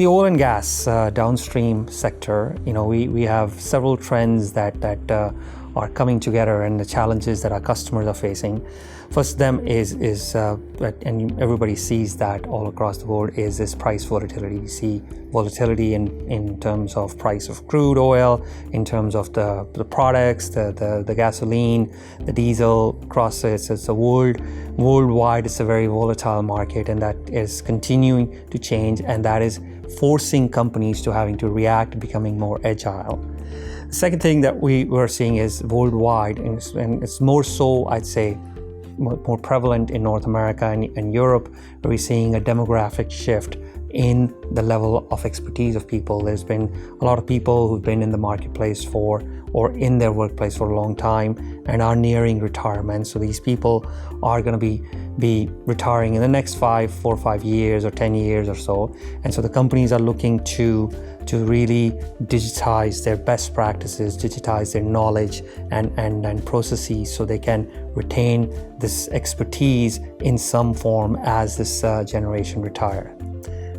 the oil and gas downstream sector, we have several trends that are coming together, and the challenges that our customers are facing. First of them is and everybody sees that all across the world, is this price volatility. We see volatility in terms of price of crude oil, in terms of the products, the gasoline, the diesel across it's a worldwide. It's a very volatile market, and that is continuing to change, and that is forcing companies to having to react, becoming more agile. The second thing that we're seeing is worldwide, and it's more so, I'd say, more prevalent in North America and Europe, where we're seeing a demographic shift in the level of expertise of people. There's been a lot of people who've been in the marketplace or in their workplace for a long time and are nearing retirement. So these people are going to be retiring in the next 4 or 5 years or 10 years or so. And so the companies are looking to really digitize their best practices, digitize their knowledge and processes, so they can retain this expertise in some form as this generation retire.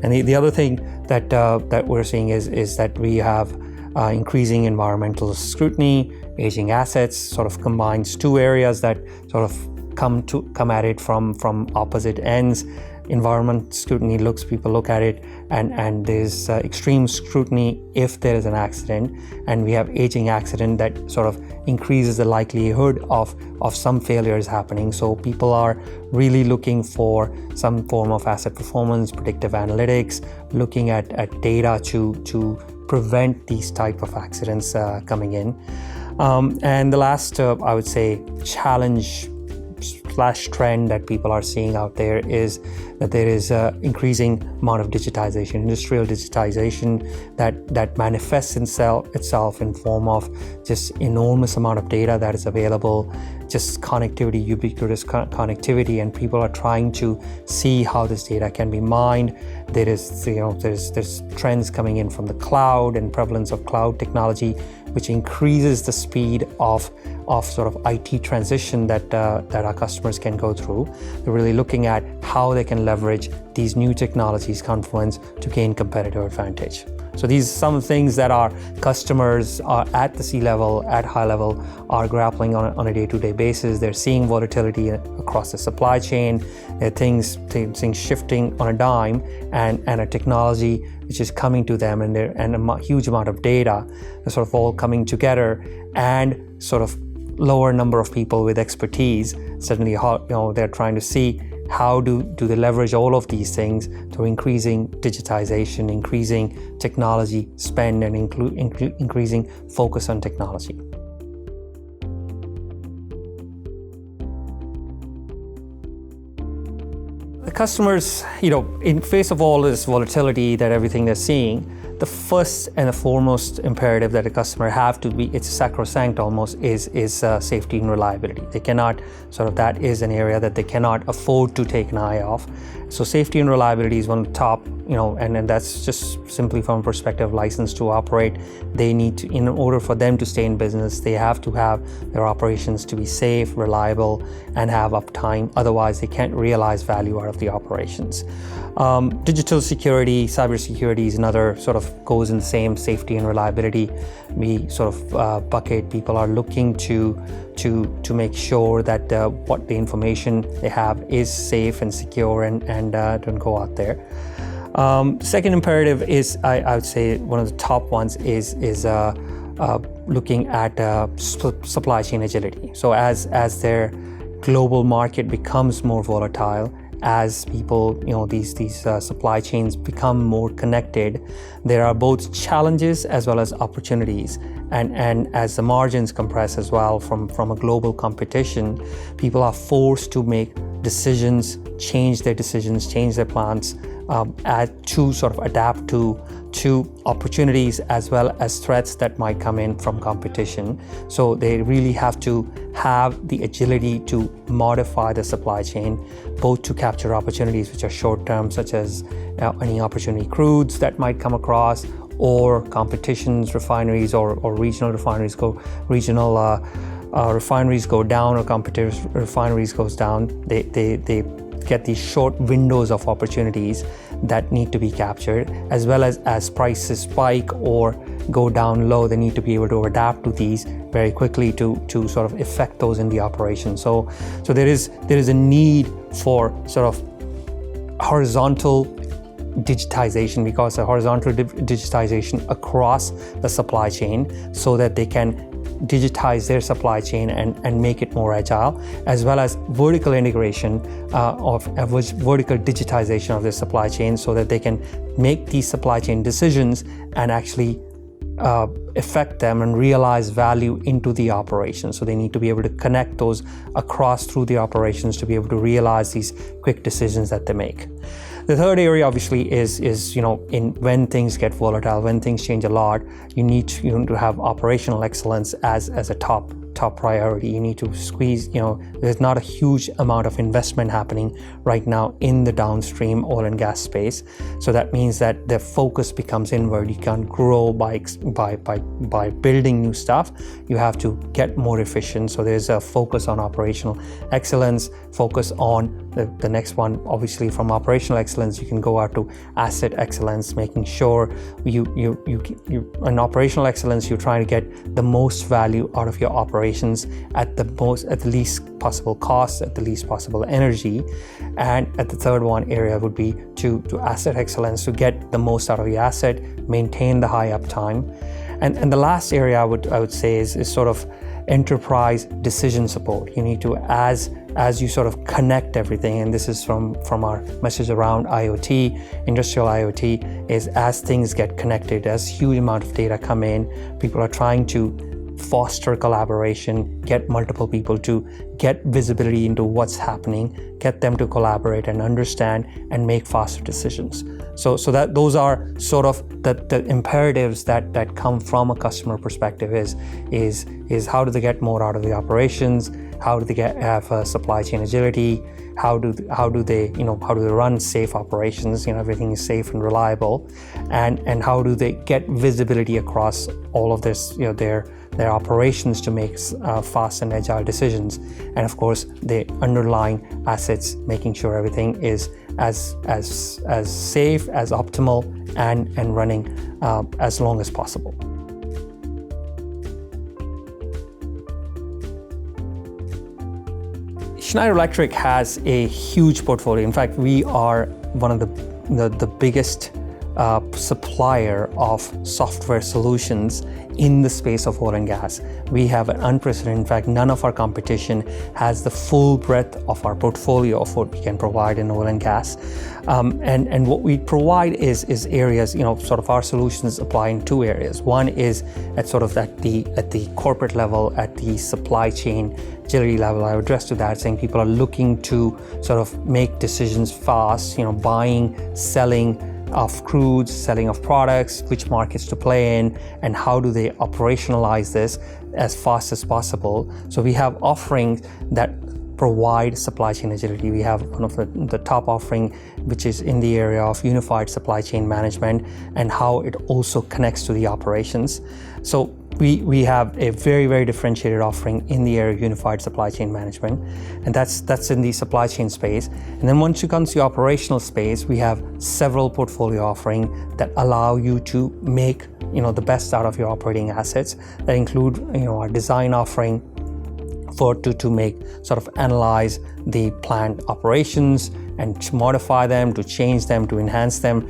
And the other thing that we're seeing is that we have increasing environmental scrutiny. Aging assets sort of combines two areas that sort of come at it from opposite ends. Environment scrutiny people look at it, and there's extreme scrutiny if there is an accident, and we have aging accident that sort of increases the likelihood of some failures happening. So people are really looking for some form of asset performance, predictive analytics, looking at data to prevent these type of accidents coming in. And the last, I would say, challenge / trend that people are seeing out there is that there is increasing amount of digitization, industrial digitization that manifests itself in form of just enormous amount of data that is available, just connectivity, ubiquitous connectivity, and people are trying to see how this data can be mined. There's trends coming in from the cloud and prevalence of cloud technology, which increases the speed of sort of IT transition that our customers can go through. They're really looking at how they can leverage these new technologies confluence to gain competitive advantage. So these are some things that our customers are at the C-level, at high level, are grappling on a day-to-day basis. They're seeing volatility across the supply chain. There are things shifting on a dime, and a technology which is coming to them, and a huge amount of data are sort of all coming together, and sort of lower number of people with expertise. Suddenly, they're trying to see how do they leverage all of these things through increasing digitization, increasing technology spend, and increasing focus on technology. The customers, in face of all this volatility that everything they're seeing, the first and the foremost imperative that a customer have to be, it's sacrosanct almost, is safety and reliability. They cannot, that is an area that they cannot afford to take an eye off. So safety and reliability is one of the top, and that's just simply from a perspective of license to operate. They need to, in order for them to stay in business, they have to have their operations to be safe, reliable, and have uptime. Otherwise, they can't realize value out of the operations. Digital security, cybersecurity is another sort of goes in the same safety and reliability. We sort of bucket. People are looking to make sure that what the information they have is safe and secure and don't go out there. Second imperative is, I would say, one of the top ones is looking at supply chain agility. So as their global market becomes more volatile, as people, these supply chains become more connected, there are both challenges as well as opportunities. And as the margins compress as well from a global competition, people are forced to make decisions, change their plans, to sort of adapt to opportunities as well as threats that might come in from competition. So they really have to have the agility to modify the supply chain, both to capture opportunities which are short-term, such as any opportunity crudes that might come across, or competition's refineries or regional refineries refineries go down, or competitive refineries goes down. They get these short windows of opportunities that need to be captured, as well as prices spike or go down low, they need to be able to adapt to these very quickly to sort of affect those in the operation. So there is a need for sort of horizontal digitization, because a horizontal digitization across the supply chain, so that they can digitize their supply chain and make it more agile, as well as vertical integration of vertical digitization of their supply chain, so that they can make these supply chain decisions and actually affect them and realize value into the operation. So they need to be able to connect those across through the operations to be able to realize these quick decisions that they make. The third area obviously is in when things get volatile, when things change a lot, you need to have operational excellence as a top priority. You need to squeeze, there's not a huge amount of investment happening right now in the downstream oil and gas space. So that means that the focus becomes inward. You can't grow by building new stuff. You have to get more efficient. So there's a focus on operational excellence, focus on the next one. Obviously from operational excellence, you can go out to asset excellence, making sure you in operational excellence, you're trying to get the most value out of your operations at the least possible cost, at the least possible energy. And at the third one area would be to asset excellence, to get the most out of your asset, maintain the high uptime. And the last area I would say is sort of enterprise decision support. You need to, as you sort of connect everything, and this is from our message around IoT, industrial IoT, is as things get connected, as huge amount of data come in, people are trying to foster collaboration, get multiple people to get visibility into what's happening, get them to collaborate and understand and make faster decisions. So that those are sort of the imperatives that come from a customer perspective is how do they get more out of the operations, how do they have supply chain agility, how do they run safe operations, everything is safe and reliable, and how do they get visibility across all of this, their operations to make fast and agile decisions, and of course the underlying assets, making sure everything is as safe, as optimal, and running as long as possible. Schneider Electric has a huge portfolio. In fact, we are one of the biggest supplier of software solutions in the space of oil and gas. We have an unprecedented, in fact, none of our competition has the full breadth of our portfolio of what we can provide in oil and gas. And what we provide is areas, sort of our solutions apply in two areas. One is at the corporate level, at the supply chain agility level. I would address to that, saying people are looking to sort of make decisions fast, buying, selling of crudes, selling of products, which markets to play in, and how do they operationalize this as fast as possible. So we have offerings that provide supply chain agility. We have one of the top offering, which is in the area of unified supply chain management and how it also connects to the operations. So we have a very, very differentiated offering in the area of unified supply chain management, and that's in the supply chain space. And then once you come to the operational space, we have several portfolio offerings that allow you to make the best out of your operating assets. That include our design offering to make sort of analyze the plant operations and to modify them, to change them, to enhance them,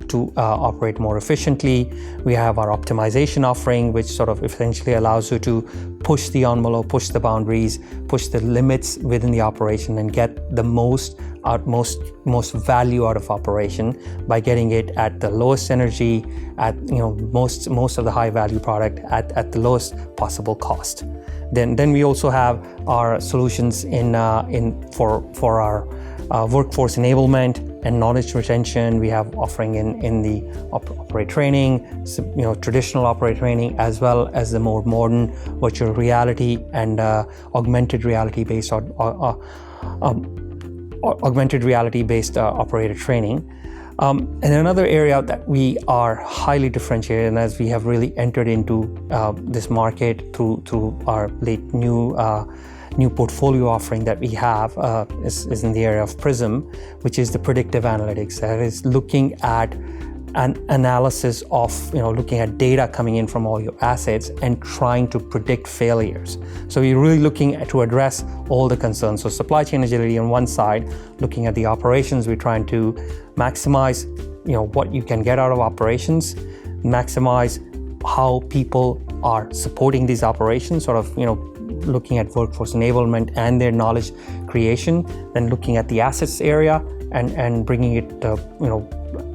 to operate more efficiently. We have our optimization offering, which sort of essentially allows you to push the envelope, push the boundaries, push the limits within the operation and get the most value out of operation by getting it at the lowest energy, at most of the high value product at the lowest possible cost. Then we also have our solutions for our workforce enablement and knowledge retention. We have offering in the operate training, traditional operate training, as well as the more modern virtual reality and augmented reality based operator training. And another area that we are highly differentiated, and as we have really entered into this market through our late new portfolio offering that we have is in the area of Prism, which is the predictive analytics. That is looking at an analysis of, looking at data coming in from all your assets and trying to predict failures. So we're really looking to address all the concerns. So supply chain agility on one side, looking at the operations, we're trying to maximize, what you can get out of operations, maximize how people are supporting these operations, sort of, looking at workforce enablement and their knowledge creation, then looking at the assets area and bringing it,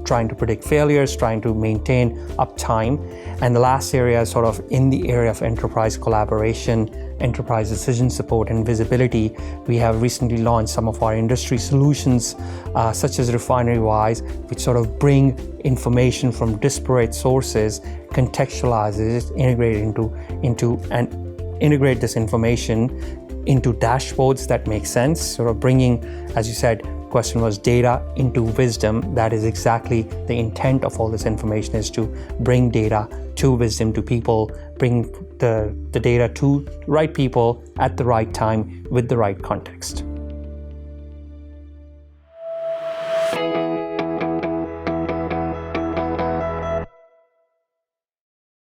trying to predict failures, trying to maintain uptime. And the last area is sort of in the area of enterprise collaboration, enterprise decision support and visibility. We have recently launched some of our industry solutions, such as RefineryWise, which sort of bring information from disparate sources, contextualizes it, integrate this information into dashboards that make sense, sort of bringing, as you said, question was data into wisdom. That is exactly the intent of all this information, is to bring data to wisdom, to people, bring the data to right people at the right time with the right context.